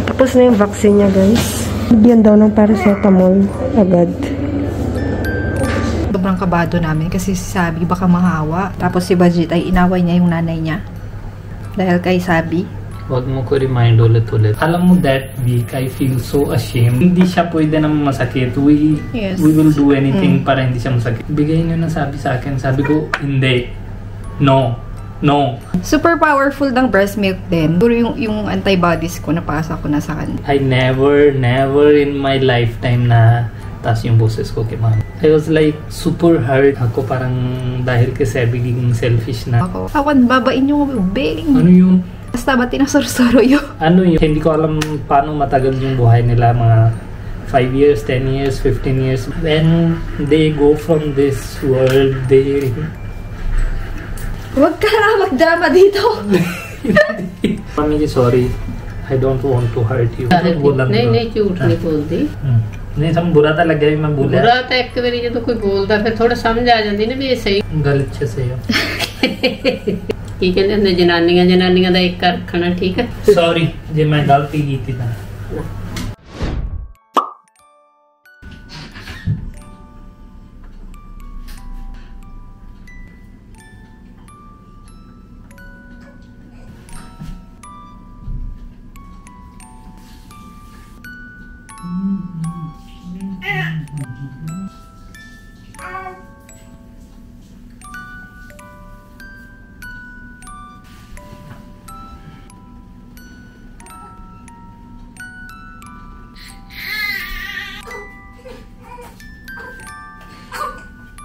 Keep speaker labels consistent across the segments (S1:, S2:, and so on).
S1: Tapos na yung vaccine niya, guys. Bigyan daw ng paracetamol agad.
S2: Sobrang kabado namin kasi si Sabi baka mahawa. Tapos si Bajit ay inaway niya yung nanay niya. Dahil kay Sabi.
S3: Huwag mo ko remind ulit-ulit. Alam mo, that week, I feel so ashamed. Hindi siya pwede na masakit. We will do anything para hindi siya masakit. Bigay niyo na Sabi sa akin. Sabi ko, hindi. No.
S2: Super powerful ng breast milk din. Puro yung antibodies ko, napasa ko na sa kanya.
S3: I never in my lifetime na taas yung boses ko kay mama. I was like super hurt. Ako parang dahil kasi biging selfish na.
S2: Awan, babain yung ubing.
S3: Ano yun?
S2: Basta ba tinasorsoro yun?
S3: Ano yun? Hindi ko alam paano matagal yung buhay nila. Mga 5 years, 10 years, 15 years. When they go from this world, they...
S2: Huwag ka na magdrama dito.
S3: Mami, sorry. I don't want to hurt you.
S4: नहीं झूठ नहीं बोलती
S3: नहीं सब बुरा तो लगे भी मैं बोला
S4: बुरा तो एक बारी जो कोई बोलता फिर थोड़ा समझ आ जाती ना भी ये सही
S3: गल अच्छे से हो
S4: की कहते हैं जनानियां दा एक रखना ठीक है
S3: सॉरी जे मैं गलती की थी ना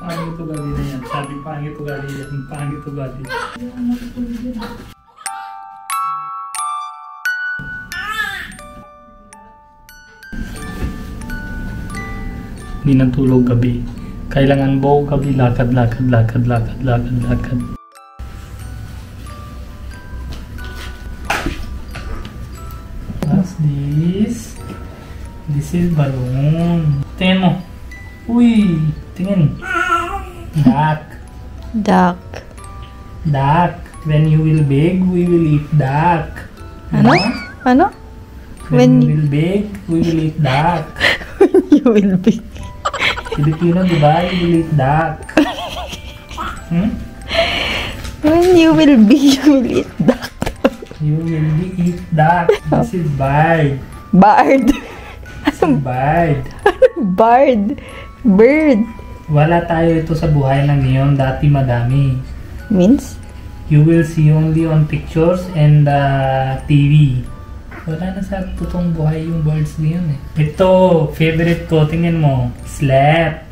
S3: Pangit to gali na yan. Sabi pangit to gali yan. Pangit to gali. Hindi natulog gabi. Kailangan buong gabi lakad. What's this? This is balloon. Tingnan mo. Uy! Tingin. Duck. When you will bake, we will eat duck.
S2: Ano?
S3: When you will bake, we will eat duck.
S2: When you will bake.
S3: Filipino, diba? You will eat duck.
S2: When you will bake, you will eat duck.
S3: You will eat duck. This is bird.
S2: Bird.
S3: This is bird.
S2: Bird.
S3: Wala tayo ito sa buhay ng ngayon. Dati madami.
S2: Means?
S3: You will see only on pictures and TV. Wala na sa totoong buhay yung birds ngayon eh. Ito, favorite ko. Tingin mo. Slap.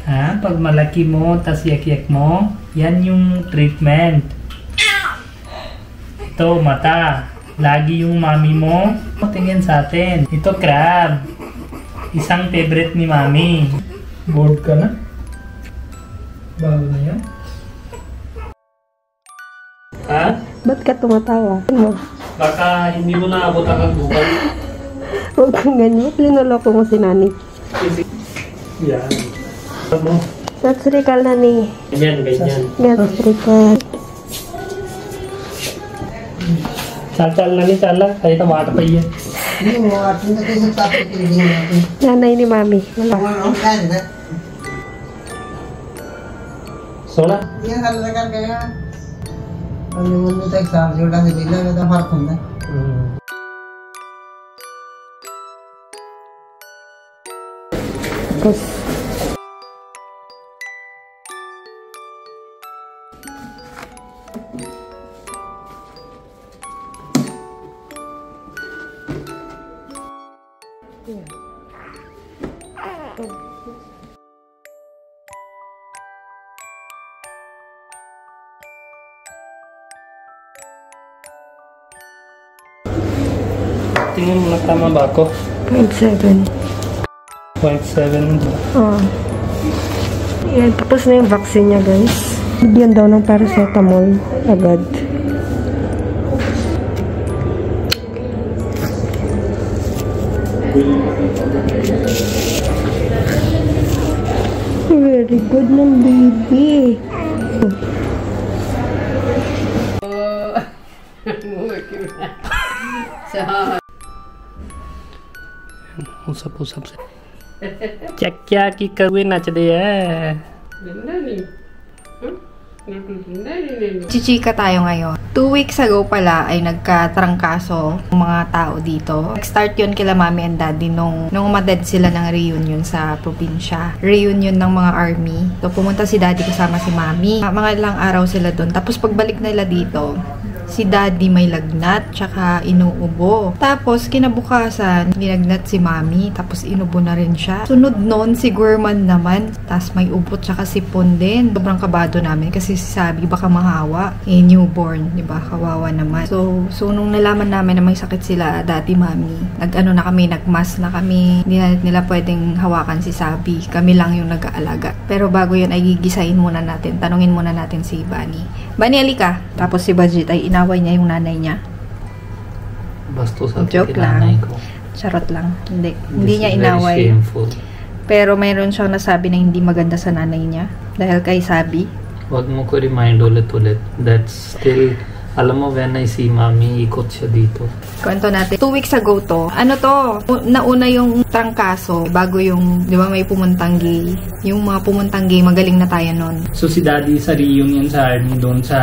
S3: Ha? Pag malaki mo, tas yak-yak mo, yan yung treatment. Ito, mata. Lagi yung mami mo. Tingin sa atin. Ito, crab. Isang favorite ni mami. Bored ka na? Bago na yan? Ha?
S1: Ba't ka tumatawa?
S3: Baka hindi mo naabot ang kagbukan.
S1: Huwag kang ganyan. Linuloko mo si Nani.
S3: Yan. Ano?
S1: That's recall, Nani.
S3: Ganyan.
S1: That's recall.
S3: Chal Nani, chala. Kaya tamata pa yan.
S1: Nanay ni Mami. Wala.
S3: सोना
S5: ये हल लगा गया और मुझे तो एग्जाम जोड़ा से बिल्ला में तो फर्क होता
S1: Tapos,
S3: tingin mo na tama ba ako?
S1: 0.7.
S3: 0.7.
S1: Oh. Yan, tapos na yung vaccine niya, guys. Bigyan daw ng paracetamol agad. Very good ng baby.
S3: Usap-usap sa Chakya ki karuin nachde hai.
S2: Chichika tayo ngayon. 2 weeks ago pala ay nagkatrangkaso ng mga tao dito. Nag-start yun kila mami and daddy nung umattend sila ng reunion sa probinsya. Reunion ng mga army. So pumunta si daddy kasama si mami. Mga ilang araw sila doon. Tapos pagbalik nila dito, si daddy may lagnat, tsaka inuubo. Tapos, kinabukasan, linagnat si mami, tapos inubo na rin siya. Sunod nun, si Gorman naman, tapos may ubo, tsaka sipon din. Sobrang kabado namin kasi sabi, baka mahawa. Newborn, di ba? Kawawa naman. So, nung nalaman namin na may sakit sila, daddy, mami, nagmask na kami. Hindi na nila pwedeng hawakan si Sabi. Kami lang yung nag-aalaga. Pero bago yun, ay gigisahin muna natin. Tanungin muna natin si Bunny. Bunny, alika. Tapos si Bajit ay inaway niya yung nanay niya.
S3: Bastos ako
S2: Joke
S3: kinanay
S2: lang.
S3: ko.
S2: Charot lang. Hindi
S3: This
S2: niya
S3: is
S2: inaway.
S3: very shameful.
S2: Pero mayroon siyang nasabi na hindi maganda sa nanay niya. Dahil kay Sabi.
S3: Huwag mo ko remind ulit-ulit. That's still, alam mo, when I see mami, ikot siya dito.
S2: Kwento natin. 2 weeks ago to. Ano to? Nauna yung trangkaso bago yung, di ba may pumuntang gay. Yung mga pumuntang gay, magaling na tayo nun.
S3: So si daddy sa reunion sa army doon sa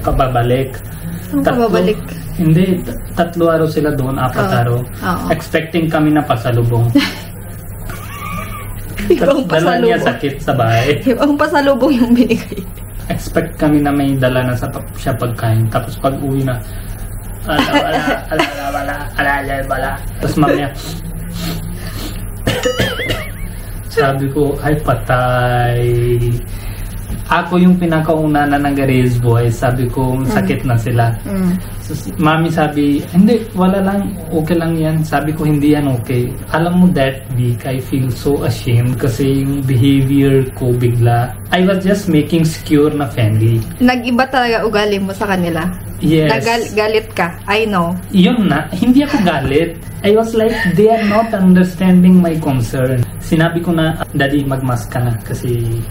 S3: kababalik.
S2: Ang kababalik?
S3: Hindi, 3 araw sila doon, 4 araw. Expecting kami na pasalubong.
S2: Ibang
S3: Dala niya
S2: pasalubong.
S3: sakit sa bahay.
S2: Ibang pasalubong yung binigay.
S3: Expect kami na may dala na sa siya pagkain. Tapos pag uwi na, wala. Tapos mamaya, sabi ko, ay patay. Ako yung pinakauna na nag-raise voice. Sabi ko, sakit na sila. So, mami sabi, hindi, wala lang, okay lang yan. Sabi ko, hindi yan okay. Alam mo that week, I feel so ashamed kasi yung behavior ko bigla. I was just making secure na family.
S2: Nag-iba talaga ugali mo sa kanila.
S3: Yes.
S2: Galit ka. I know.
S3: Yun na, hindi ako galit. I was like, they are not understanding my concern. Sinabi ko na, daddy, magmask ka na kasi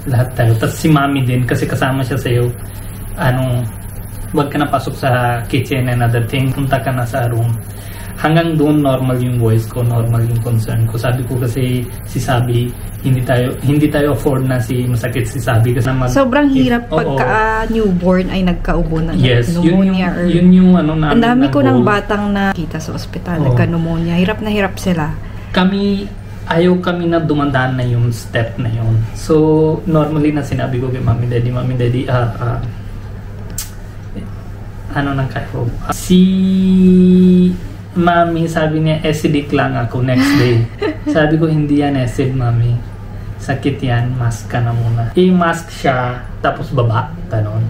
S3: lahat tayo. Tapos si mami din kasi kasama siya sa'yo. Huwag ka na pasok sa kitchen and other thing. Punta ka na sa room. Hanggang doon normal yung voice ko, normal yung concern ko. Sabi ko kasi si Sabi, hindi tayo afford na masakit si Sabi kasi
S2: sobrang hirap pagka newborn ay nagkaubo na.
S3: Yes,
S2: pneumonia
S3: yun yung
S2: ang dami ko ng batang na kita sa ospital, nagka-pneumonia. Hirap na hirap sila.
S3: Ayaw kami na dumandaan na yung step na yun. So, normally na sinabi ko kay mami, daddy, ano nang kayo? Si mami, sabi niya, acidic lang ako next day. Sabi ko, hindi yan acid, mami. Sakit yan, mask ka na muna. I-mask siya, tapos baba, ganon.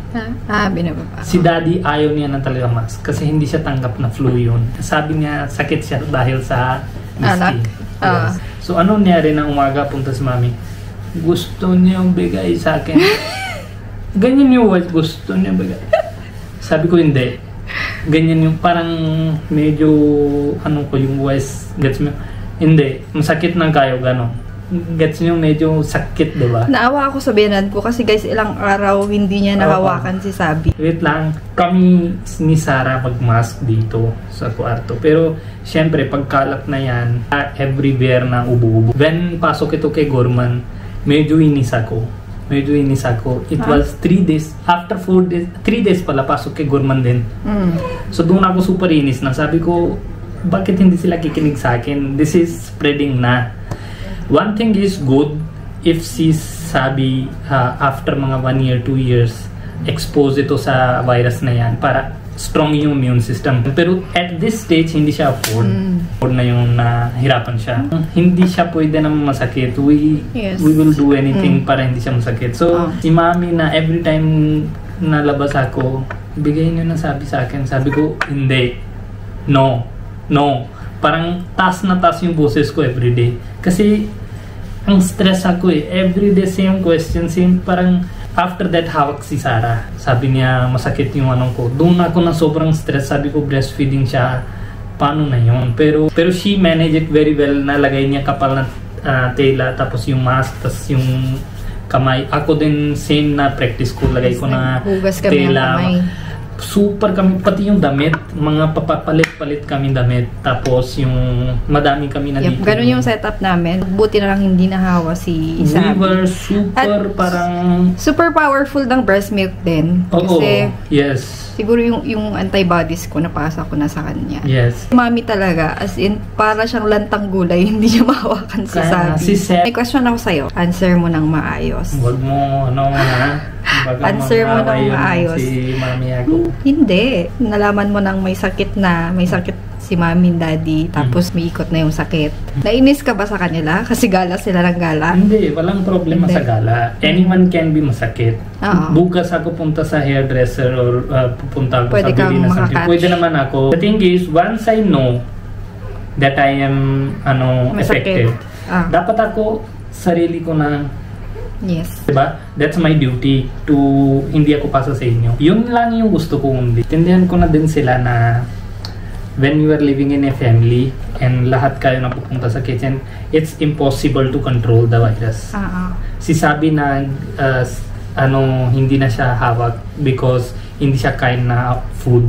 S2: Binababa.
S3: Si daddy, ayaw niya na talaga mask kasi hindi siya tanggap na flu yun. Sabi niya, sakit siya dahil sa whiskey. Yes. So, ano nangyari na umaga, punta si mami? Gusto niyang bigay sa akin. Ganyan yung what gusto niyang bigay. Sabi ko, hindi. Ganyan yung parang medyo, yung voice, gets mo? Hindi. Masakit ng kayo, gano'n. Gets nyo medyo sakit, diba?
S2: Naawa ako sa biyanan ko kasi guys, ilang araw hindi niya nahawakan si Sabi.
S3: Wait lang, kami ni Sarah mag-mask dito sa kwarto. Pero, syempre, pagkalat na yan, everywhere na ubo-ubo. When pasok ito kay Gorman, medyo inis ako. It was 3 days. After 4 days, 3 days pala pasok kay Gorman din. So, doon ako super inis na. Sabi ko, bakit hindi sila kikinig sa akin? This is spreading na. One thing is good if si Sabi after mga 1 year, 2 years expose ito sa virus na yan para strong yung immune system. Pero at this stage, hindi siya afford na yung nahirapan siya. Hindi siya pwede na masakit. We will do anything para hindi siya masakit. So, si mami na every time nalabas ako, bigay niyo na Sabi sa akin. Sabi ko, hindi. No. Parang taas na taas yung boses ko everyday. Kasi, ang stress ako everyday same question, parang after that hawak si Sarah. Sabi niya, masakit yung ko. Doon ako na sobrang stress. Sabi ko, breastfeeding siya. Paano na yun? Pero she managed it very well. Nalagay niya kapal na tela, tapos yung mask, tapos yung kamay. Ako din, same na practice ko. Lagay ko na
S2: hugas kami
S3: tela. super kami, pati yung damit, mga papapalit-palit kami damit. Tapos yung madami kami na dito.
S2: Ganun yung setup namin. Buti na lang hindi nahawa si Isabi.
S3: We were super
S2: super powerful ng breast milk din.
S3: Oo,
S2: Kasi
S3: yes.
S2: siguro yung antibodies ko napasa ko na sa kanya.
S3: Yes.
S2: Mami talaga, as in, para siyang lantang gulay, hindi niya mahawakan si Sabi. May question ako sa'yo. Answer mo ng maayos.
S3: Huwag mo,
S2: Answer mo ng maayos.
S3: Si Mami ako.
S2: Hindi. Nalaman mo nang may sakit si Mami and Daddy, tapos may ikot na yung sakit. Nainis ka ba sa kanila? Kasi gala sila ng gala?
S3: Hindi, walang problema sa gala. Anyone can be masakit. Bukas ako punta sa hairdresser or pupunta ako sa bili na something. Pwede naman ako. The thing is, once I know that I am affected, dapat ako sarili ko na diba? That's my duty to hindi ako pasa sa inyo. Yun lang yung gusto ko hindi. Tindihan ko na din sila na when you are living in a family and lahat kayo na pupunta sa kitchen, it's impossible to control the virus. Si Sabi na hindi na siya hawak because hindi siya kain na food,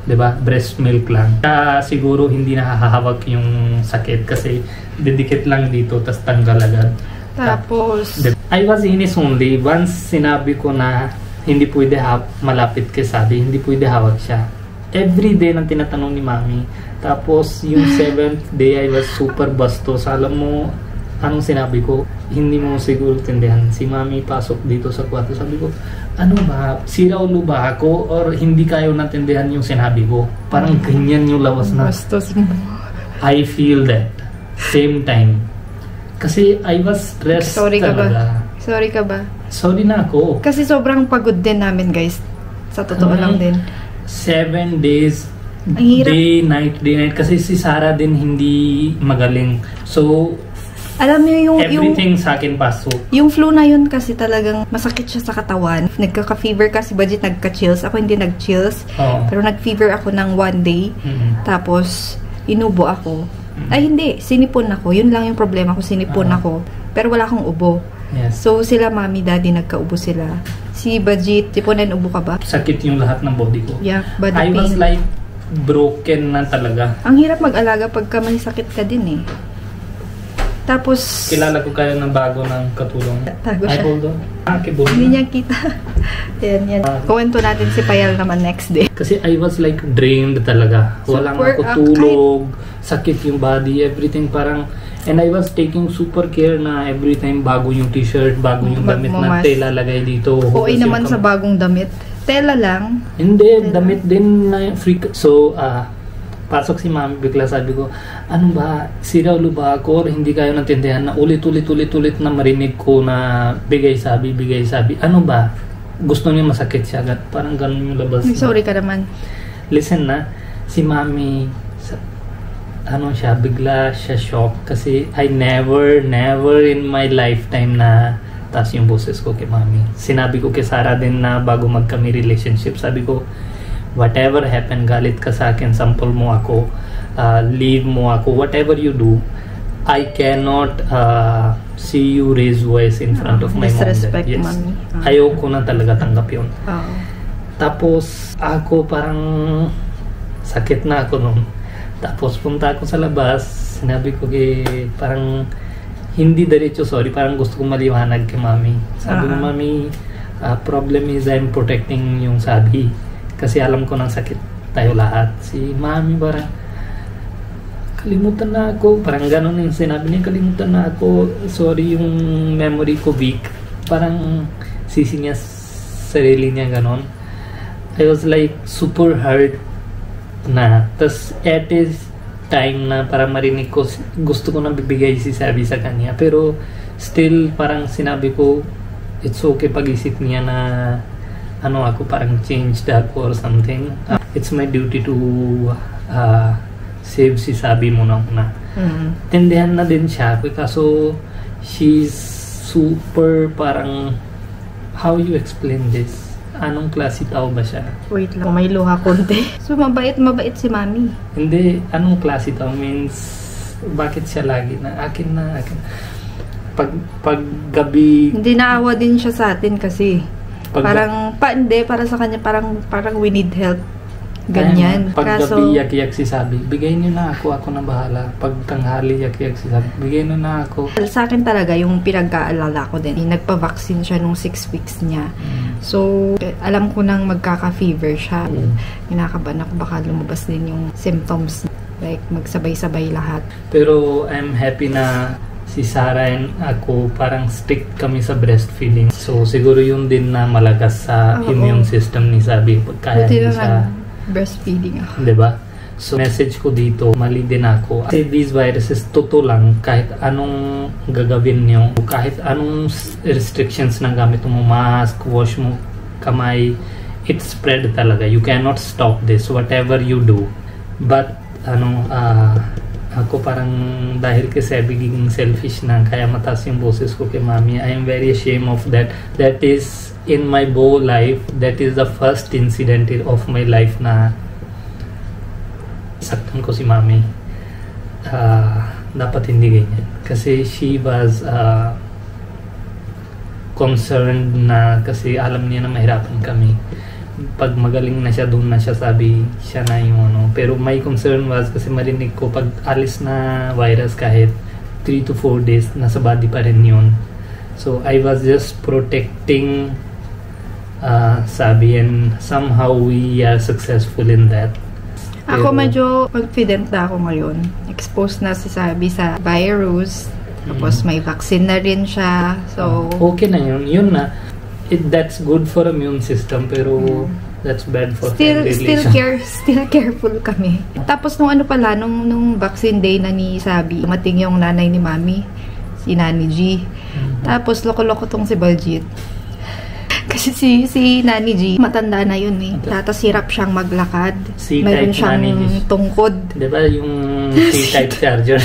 S3: diba? Breast milk lang. Siguro hindi na hahawak yung sakit kasi didikit lang dito tas tanggal agad.
S2: Tapos
S3: I was inis only once sinabi ko na hindi pwede malapit kay Sabi, hindi pwede hawak siya. Every day nang tinatanong ni Mami. Tapos yung 7th day I was super bastos. Alam mo anong sinabi ko? Hindi mo siguro tindihan. Si Mami pasok dito sa kwarto. Sabi ko, ano ba? Sira ulo ba ako? Or hindi kayo natindihan yung sinabi ko? Parang ganyan yung lawas na.
S2: Bastos mo.
S3: I feel that. Same time. Kasi I was stressed talaga.
S2: Sorry ka ba?
S3: Sorry na ako.
S2: Kasi sobrang pagod din namin, guys. Sa totoo lang din.
S3: 7 days, day, night. Kasi si Sarah din hindi magaling. So,
S2: alam niyo
S3: everything sa akin pasok.
S2: Yung flu na yun kasi talagang masakit siya sa katawan. Nagkaka-fever kasi budget nagka-chills. Ako hindi nag-chills. Pero nag-fever ako ng 1 day. Tapos, inubo ako. Ay hindi, sinipon ako. Yun lang yung problema ko, sinipon ako. Pero wala akong ubo.
S3: Yes.
S2: So sila Mami, Daddy nagkaubo sila. Si Bajit, siponan ubo ka ba?
S3: Sakit yung lahat ng body ko.
S2: Yeah, body pain.
S3: I was like broken na talaga.
S2: Ang hirap mag-alaga pagka may sakit ka din eh. Tapos
S3: kilala ko kayo ng bago ng katulong.
S2: Tago siya.
S3: Hold on.
S2: Hindi niya kita. Yan. Kuwento natin si Payal naman next day.
S3: Kasi I was like drained talaga. Walang ako tulog, sakit yung body, everything parang. And I was taking super care na every time bago yung t-shirt, bago yung damit na tela lagay dito.
S2: Okay naman sa bagong damit. Tela lang.
S3: Hindi, damit din na free. So, pasok si Mami, bigla sabi ko, ano ba, sira ulo ba ako or hindi kayo natindihan na ulit na marinig ko na bigay sabi. Ano ba? Gusto niya masakit siya agad. Parang ganun yung labas.
S2: Sorry ka naman.
S3: Listen na, si Mami, bigla siya shock kasi I never in my lifetime na taas yung boses ko kay Mami. Sinabi ko kay Sarah din na bago magkami relationship, sabi ko, whatever happened, galit ka sa akin, sampol mo ako, leave mo ako, whatever you do, I cannot see you raise voice in front of my mom.
S2: Disrespect, yes. Mami.
S3: Ayoko na talaga tanggap yun. Tapos ako parang sakit na ako nun. Tapos punta ako sa labas, sinabi ko parang hindi diretso sorry, parang gusto kong maliwanag kay Mami. Sabi ko, Mami, problem is I'm protecting yung Sabi. Kasi alam ko ng sakit tayo lahat. Si Mami parang kalimutan na ako. Parang gano'n yung sinabi niya, kalimutan na ako. Sorry yung memory ko weak. Parang sisi niya sarili niya gano'n. I was like super hurt na. Tapos at this time na parang marinig ko, gusto ko nang bibigay si Sabi sa kanya. Pero still parang sinabi ko, it's okay pag-isip niya na ako parang changed ako or something. It's my duty to save si Sabi mo na una. Tindihan na din siya. Kaso she's super parang, how you explain this? Anong klase tao ba siya?
S2: Wait lang, may luha konti. So mabait si Mami.
S3: Hindi, anong klase tao means bakit siya lagi na akin. Pag gabi,
S2: hindi naawa din siya sa atin kasi Parang, hindi, para sa kanya, parang we need help. Ganyan.
S3: Pag gabi, yak-yak si Sabi, bigay niyo na ako na bahala. Pag tanghali, yak-yak si Sabi, bigay niyo na ako.
S2: Sa akin talaga, yung pinag-aalala ko din, nagpa-vaccine siya nung 6 weeks niya. So, alam ko nang magkaka-fever siya. Kinakabahan ako, baka lumabas din yung symptoms. Like, magsabay-sabay lahat.
S3: Pero, I'm happy na si Sarah and ako parang strict kami sa breastfeeding. So, siguro yun din na malakas sa immune system ni Sabi. Kaya hindi siya
S2: breastfeeding ako.
S3: Diba? So, message ko dito, mali din ako. Kasi these viruses, totoo lang, kahit anong gagawin nyo, kahit anong restrictions na gamit mo, mask, wash mo kamay, it spread talaga. You cannot stop this, whatever you do. But, ako parang dahil kasi biging selfish na, kaya mataas yung boses ko kay Mami. I am very ashamed of that. That is, in my whole life, that is the first incident of my life na saktan ko si Mami. Dapat hindi ganyan. Kasi she was concerned na, kasi alam niya na mahirapan kami. Pag magaling na siya, doon na siya, sabi siya na yung ano. Pero my concern was, kasi marinig ko, pag alis na virus kahit 3 to 4 days, nasa body pa rin yun. So, I was just protecting Sabi, and somehow we are successful in that.
S2: Ako medyo confident na ako ngayon. Exposed na si Sabi sa virus. Tapos may vaccine na rin siya. So,
S3: okay na yun. Yun na. That's good for immune system, pero that's bad for
S2: still careful kami. Tapos nung ano pala, nung vaccine day na ni Sabi, mating yung nanay ni Mami, si Nani G. Tapos loko-loko tong si Baljit. Kasi si Nani G, matanda na yun eh. Tapos hirap siyang maglakad. Mayroon siyang tungkod.
S3: Diba yung C-type charger?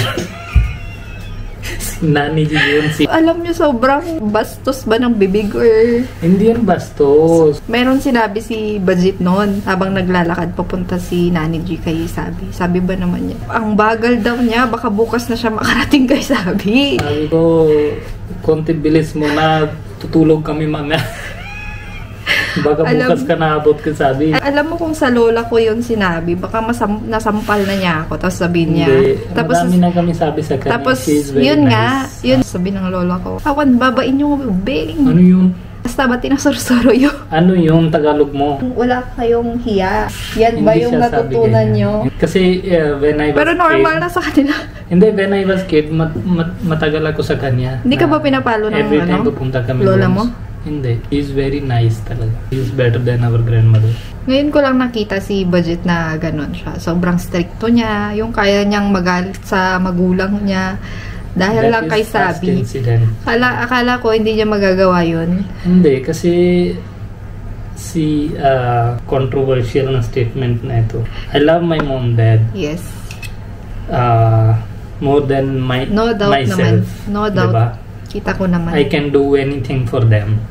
S3: Si Nani G yun.
S2: Alam niyo, sobrang bastos ba ng bibig or...
S3: Hindi yan bastos.
S2: Meron sinabi si Baljit noon habang naglalakad papunta si Nani G kay Sabi. Sabi ba naman niya, ang bagal daw niya, baka bukas na siya makarating kay Sabi.
S3: Sabi ko, konti bilis mo na, tutulog kami mamaya. Baka bukas ka naabot ka, Sabi. Alam
S2: mo kung sa lola ko yun sinabi, baka nasampal na niya ako, tapos sabihin niya. Tapos,
S3: madami na kami sabi sa kanya.
S2: Tapos, yun nice. Nga, yun sabi ng lola ko, awan, babain yung ubing.
S3: Ano yun?
S2: Basta ba tinasoro-soro yun?
S3: Ano yung Tagalog mo?
S2: Wala kayong hiya. Yan ba yung natutunan nyo?
S3: Kasi when I was
S2: pero normal na sa kanila.
S3: Hindi, when I was kid, matagal ako sa kanya.
S2: Hindi ka ba pinapalo ng
S3: every time pupunta kami
S2: lola mo?
S3: Hindi. He's very nice talaga. He's better than our grandmother.
S2: Ngayon ko lang nakita si Baljit na ganun siya. Sobrang stricto niya. Yung kaya niyang magalit sa magulang niya. Dahil lang kay Sabi. Akala ko hindi niya magagawa yun.
S3: Hindi. Kasi si controversial na statement na ito. I love my mom, dad.
S2: Yes.
S3: More than
S2: no doubt
S3: myself.
S2: Naman. No doubt.
S3: Diba?
S2: Kita ko naman.
S3: I can do anything for them.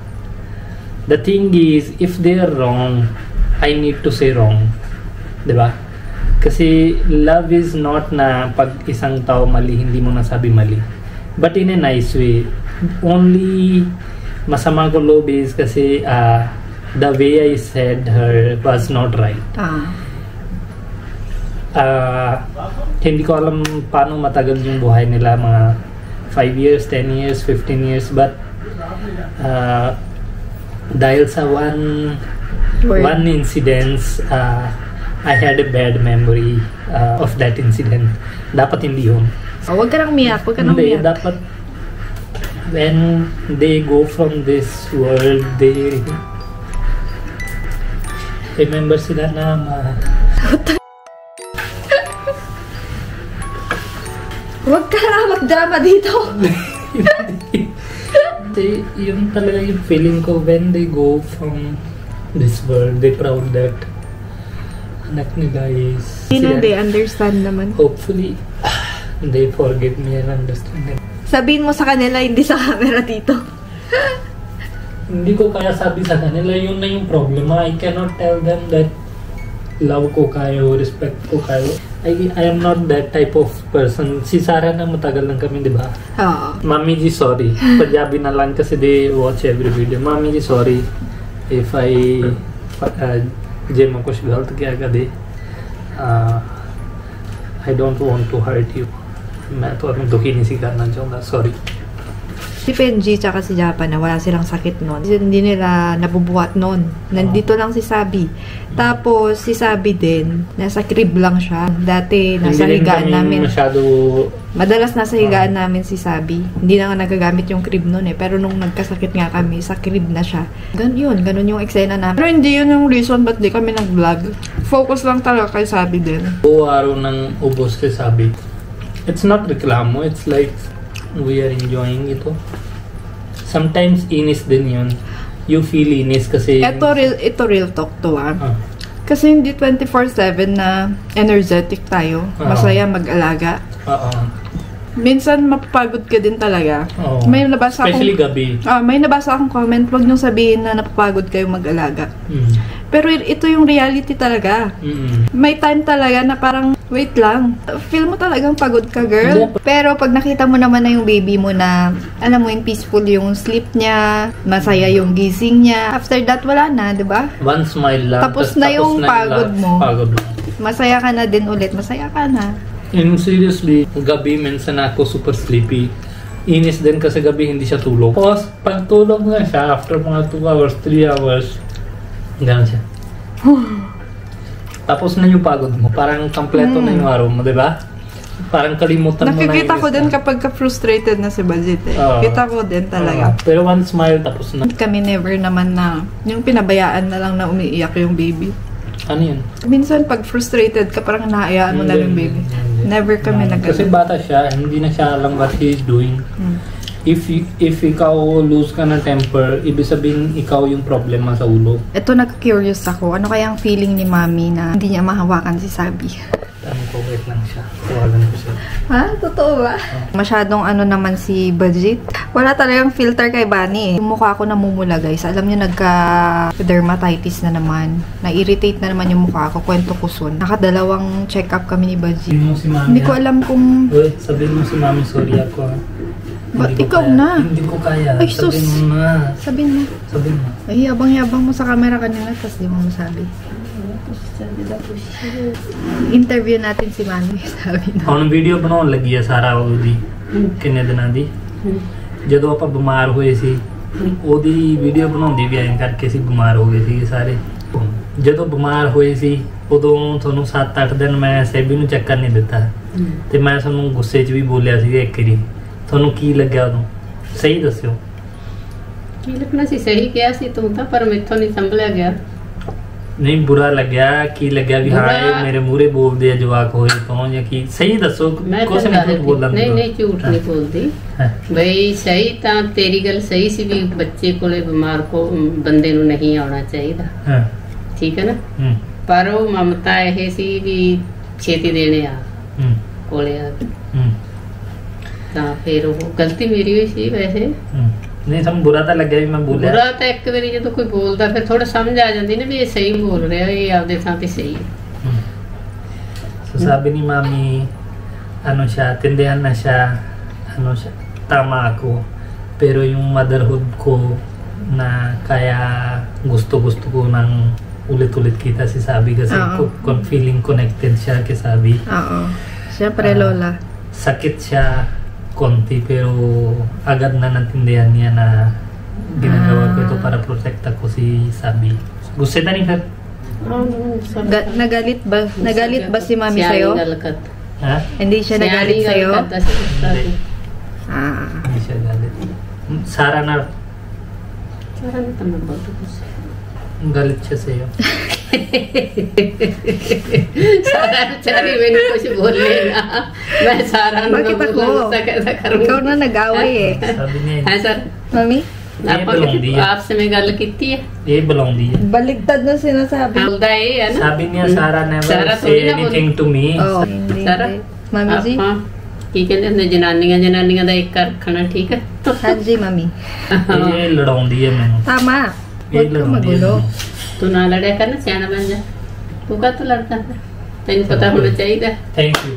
S3: The thing is, if they are wrong, I need to say wrong. Diba? Kasi love is not na pag isang tao mali, hindi mo nasabi mali. But in a nice way. Only masama ko loob is kasi the way I said her was not right. Hindi ko alam paano matagal yung buhay nila, mga 5 years, 10 years, 15 years, but dahil sa one incident, I had a bad memory of that incident. Dapat hindi yun.
S2: Huwag ka nang miyak, huwag ka nang miyak.
S3: Dapat when they go from this world, they remember sila na
S2: huwag ka na magdrama dito.
S3: Yun talaga yung feeling ko when they go from this world. They proud that anak nila is...
S2: They understand naman.
S3: Hopefully, they forgive me and understand it.
S2: Sabihin mo sa kanila, hindi sa camera dito.
S3: Hindi ko kaya sabi sa kanila, yun na yung problema. I cannot tell them that love ko kayo, respect ko kayo. I am not that type of person. Si Sarah na matagal lang kami, di ba?
S2: Oo.
S3: Mami G, sorry. Punjabi na lang kasi they watch every video. Mami G, sorry. if I ਜੇ ਮੈਂ ਕੁਝ ਗਲਤ ਕਿਹਾ ਕਦੇ I don't want to hurt you. ਮੈਂ ਤੁਹਾਨੂੰ ਦੁਖੀ ਨਹੀਂ ਸੀ ਕਰਨਾ ਚਾਹੁੰਦਾ. Sorry.
S2: Si Benji tsaka si Japa na wala silang sakit nun. Hindi nila nabubuhat nun. Nandito lang si Sabi. Tapos si Sabi din, nasa crib lang siya. Dati nasa higaan namin. Madalas nasa higaan namin si Sabi. Hindi na nga nagagamit yung crib nun eh. Pero nung nagkasakit nga kami, sa crib na siya. Ganun yung eksena namin. Pero hindi yun yung reason ba't di kami nag-vlog. Focus lang talaga kay Sabi din.
S3: O araw ng ubos kay Sabi. It's not reklamo. It's like we are enjoying ito. Sometimes inis din yun. You feel inis kasi
S2: ito real talk to Kasi hindi 24/7 na energetic tayo. Masaya mag-alaga. Minsan mapapagod ka din talaga. May nabasa
S3: especially gabi.
S2: May nabasa akong comment, wag niyong sabihin na napapagod kayo mag-alaga. Pero ito yung reality talaga. May time talaga na parang wait lang. Feel mo talagang pagod ka, girl. Pero pag nakita mo naman na yung baby mo na, alam mo yung peaceful yung sleep niya, masaya yung gising niya. After that, wala na, di ba?
S3: One smile lang.
S2: Tapos na yung pagod mo.
S3: Pagod lang.
S2: Masaya ka na din ulit. Masaya ka na.
S3: And seriously, gabi minsan ako super sleepy. Inis din kasi gabi hindi siya tulog. Tapos, pag tulog na siya, after mga 2 hours, 3 hours, gano'n siya. Tapos na yung pagod mo. Parang kompleto na yung araw mo, di ba? Parang kalimutan mo na yung
S2: nakikita ko din kapag ka-frustrated na si Bajit eh. Kita ko din talaga.
S3: Pero one smile, tapos na.
S2: Kami never naman na, yung pinabayaan na lang na umiiyak yung baby.
S3: Ano yun?
S2: Minsan pag frustrated ka, parang naayaan mo na yung baby. Never kami nag-ano.
S3: Kasi bata siya, hindi na siya alam what he is doing. If ikaw lose ka ng temper, ibig sabihin ikaw yung problema sa ulo.
S2: Ito nag-curious ako. Ano kaya ang feeling ni Mami na hindi niya mahawakan si Sabi?
S3: Ko, wait lang siya. Tawagan ko siya.
S2: Ha? Totoo ba? Masyadong ano naman si Bajit. Wala talagang filter kay Bani eh. Yung mukha ko namumula guys. Alam niyo nagka-dermatitis na naman. Na-irritate na naman yung mukha ko. Kwento ko soon. Nakadalawang check-up kami ni Bajit.
S3: Si Mami,
S2: hindi ko alam kung...
S3: Wait, sabihin mo si Mami, sorry ako ha.
S2: Ba't ikaw na?
S3: Hindi ko kaya.
S2: Ay, sus.
S3: Sabihin mo na.
S2: Sabihin mo.
S3: Sabihin mo.
S2: Ay, yabang-yabang mo sa camera kanina tapos di mo masabi. Interview natin si Mami, sabi na.
S3: ਹੁਣ ਵੀਡੀਓ ਬਣਾਉਣ ਲੱਗੀ ਆ ਸਾਰਾ ਉਹਦੀ ਕਿੰਨੇ ਦਿਨਾਂ ਦੀ ਜਦੋਂ ਆਪਾਂ ਬਿਮਾਰ ਹੋਏ ਸੀ ਉਹਦੀ ਵੀਡੀਓ ਬਣਾਉਂਦੀ ਵੀ ਐਂ ਕਰਕੇ ਸੀ ਬਿਮਾਰ ਹੋ ਗਏ ਸੀ ਸਾਰੇ ਜਦੋਂ ਬਿਮਾਰ ਹੋਏ ਸੀ ਉਦੋਂ ਤੁਹਾਨੂੰ 7-8 ਦਿਨ ਮੈਂ ਸੇਬੀ ਨੂੰ ਚੱਕਰ ਨਹੀਂ ਦਿੱਤਾ ਤੇ ਮੈਂ ਤੁਹਾਨੂੰ ਗੁੱਸੇ 'ਚ ਵੀ ਬੋਲਿਆ ਸੀ ਇੱਕ ਵਾਰੀ ਤੁਹਾਨੂੰ ਕੀ ਲੱਗਿਆ ਉਦੋਂ ਸਹੀ ਦੱਸਿਓ
S4: ਕੀ ਲੱਗਣਾ ਸੀ ਸਹੀ ਕਿਹਾ ਸੀ ਤੂੰ ਤਾਂ ਪਰ ਮੈਥੋਂ ਨਹੀਂ ਸੰਭਲਿਆ ਗਿਆ
S3: ਨਹੀਂ ਬੁਰਾ ਲੱਗਿਆ ਕੀ ਲੱਗਿਆ ਵੀ ਹਾਂ ਇਹ ਮੇਰੇ ਮੂਹਰੇ ਬੋਲਦੇ ਆ ਜਵਾਕ ਹੋਏ ਤੋਂ ਜਾਂ ਕੀ ਸਹੀ ਦੱਸੋ ਕੁਛ ਨਹੀਂ ਬੋਲਣ
S4: ਨਹੀਂ ਝੂਠ ਨਹੀਂ ਬੋਲਦੀ ਬਈ ਸਹੀ ਤਾਂ ਤੇਰੀ ਗੱਲ ਸਹੀ ਸੀ ਵੀ ਬੱਚੇ ਕੋਲੇ ਬਿਮਾਰ ਕੋ ਬੰਦੇ ਨੂੰ ਨਹੀਂ ਆਉਣਾ ਚਾਹੀਦਾ ਠੀਕ ਹੈ ਨਾ ਪਰ ਉਹ ਮਮਤਾ ਇਹ ਸੀ ਵੀ ਛੇਤੀ ਦੇਣੇ ਆ ਕੋਲੇ ਆ ਤਾਂ ਫਿਰ ਉਹ ਗਲਤੀ ਮੇਰੀ ਹੋਈ ਸੀ ਵੈਸੇ
S3: ਨਹੀਂ ਸਾਨੂੰ ਬੁਰਾ ਤਾਂ ਲੱਗਿਆ ਵੀ ਮੈਂ ਬੋਲਿਆ
S4: ਬੁਰਾ ਤਾਂ ਇੱਕ ਵਾਰੀ ਜਦੋਂ ਕੋਈ ਬੋਲਦਾ ਫਿਰ ਥੋੜਾ ਸਮਝ ਆ ਜਾਂਦੀ ਨਾ ਵੀ ਇਹ ਸਹੀ ਬੋਲ ਰਿਹਾ ਇਹ ਆਪਦੇ ਥਾਂ ਤੇ ਸਹੀ ਹੈ
S3: so sabi ni Mami ano siya tindihan na siya ano siya tama ako pero yung motherhood ko na kaya gusto ko nang ulit-ulit kita si Sabi kasi feeling connected siya kay Sabi
S2: siyempre Lola
S3: sakit siya konti pero agad na natindihan niya na ginagawa ko ito para protect ako si Sabi. Gusto na ni Fer?
S2: Nagalit ba si Mami sa'yo?
S3: Ha?
S2: Hindi siya nagalit sa'yo?
S3: Hindi siya galit. Sarah na
S4: tama ba ito?
S3: galit siya sa'yo.
S4: सारा चली मैंने कुछ बोलने ना मैं सारा
S2: bakit ako? Ikaw na nag-away eh.
S3: Sabi niya
S4: है sir
S2: Mami?
S4: आपसे मैं गल कीती है
S3: ਇਹ ਬੁਲਾਉਂਦੀ ਹੈ
S2: Baligtad na sinasabi.
S4: बोलदा है ना
S3: sabi niya Sarah never
S4: Sarah
S3: say anything to me.
S4: सारा
S2: Mami जी?
S4: ਕੀ ਕਹਿੰਦੇ ਹੁੰਦੇ ਜਨਾਨੀਆਂ ਦਾ ਇੱਕ ਰੱਖਣਾ ਠੀਕ ਹੈ
S2: ਹਾਂਜੀ Mami.
S3: ਇਹ ਲੜਾਉਂਦੀ ਹੈ ਮੈਨੂੰ
S2: Tama.
S3: ਇਹ ਲੜਾਉਂਦੀ ਹੈ ਮੈਨੂੰ।
S4: ਤੂੰ ਨਾ ਲੜਿਆ ਕਰ ਨਾ ਸਿਆਣਾ ਬਣ ਜਾ ਤੂੰ ਕਾ ਤੂੰ ਲੜਦਾ ਤੈਨੂੰ ਪਤਾ ਹੋਣਾ ਚਾਹੀਦਾ
S3: Thank you.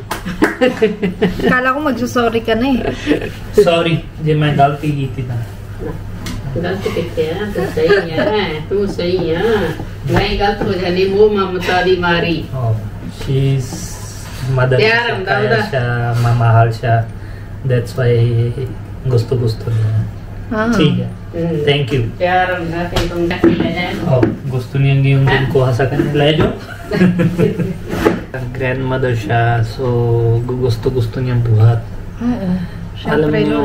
S2: Kala ko magsusorry ka na eh.
S3: Sorry ਜੇ ਮੈਂ ਗਲਤੀ ਕੀਤੀ ਤਾਂ
S4: गलत कितने हैं? तू सही है, तू सही है। नहीं गलत हो जानी वो ममता दी मारी।
S3: Oh, she's mother
S4: Tiara,
S3: kaya siya, mamahal siya. That's why gusto niya. Sige. Thank you.
S4: प्यार हमदा के तुम डकी ले जाए।
S3: Oh, gusto niya yung kuha sa kanila. Lejo? Grandmother siya, so gusto niyang buhat. Alam
S2: Siyempre,
S3: niyo,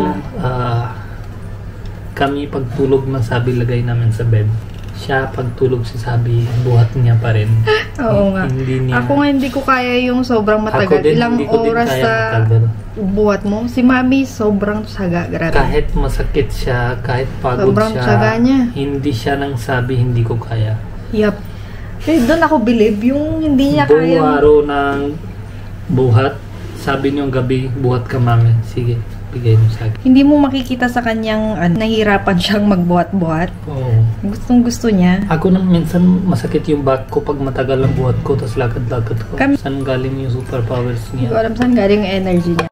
S3: kami pagtulog na sabi lagay namin sa bed. Siya pagtulog si sabi, buhat niya pa rin.
S2: Oo nga.
S3: Hindi niya.
S2: Ako nga hindi ko kaya yung sobrang matagal.
S3: Ako din,
S2: Ilang
S3: hindi ko din
S2: oras
S3: kaya
S2: sa
S3: matagal.
S2: buhat mo. Si Mami sobrang saga. Grabe.
S3: Kahit masakit siya, kahit pagod
S2: Sobrang
S3: siya,
S2: tiyaga niya.
S3: hindi siya nang sabi hindi ko kaya.
S2: Yup. Eh, doon ako believe yung hindi niya
S3: Buong
S2: kaya.
S3: araw ng buhat, sabi niyo gabi, buhat ka mami. Sige, bigay mo sa akin.
S2: Hindi mo makikita sa kanyang nahihirapan siyang magbuhat-buhat.
S3: Oo.
S2: Gustong gusto niya.
S3: Ako nang minsan masakit yung back ko pag matagal ang buhat ko, tapos lakad-lakad ko.
S2: Kami-
S3: Saan galing yung superpowers
S2: Hindi ko
S3: niya?
S2: alam saan galing yung energy niya.